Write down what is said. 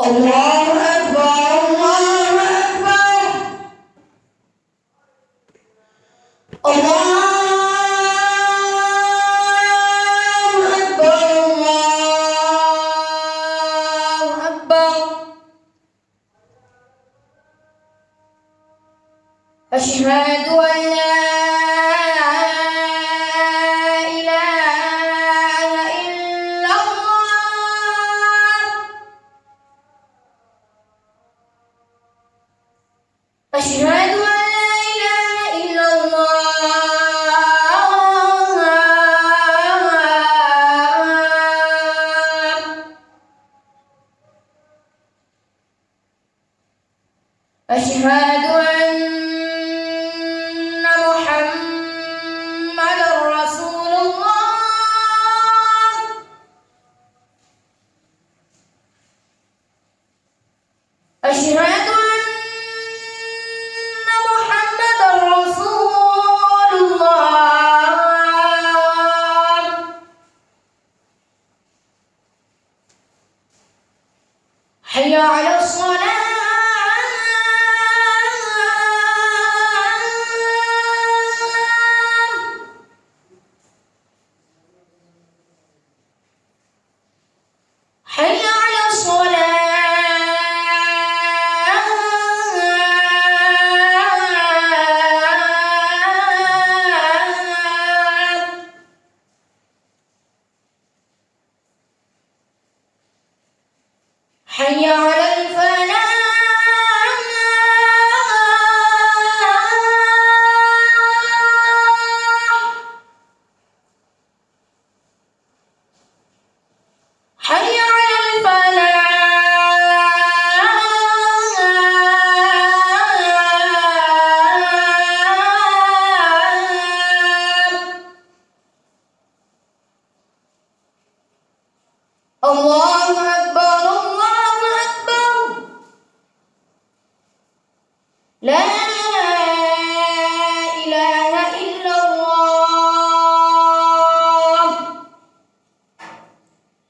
الله أكبر الله أكبر الله أكبر الله أكبر. أشهد أن لا إله إلا الله. أشهد أن لا إله إلا الله. أشهد أن محمدًا رسول الله. أشهد أن محمدًا رسول الله. حي على الصلاة. حي على الصلاة. حي على الفلاح. حي على الفلاح. الله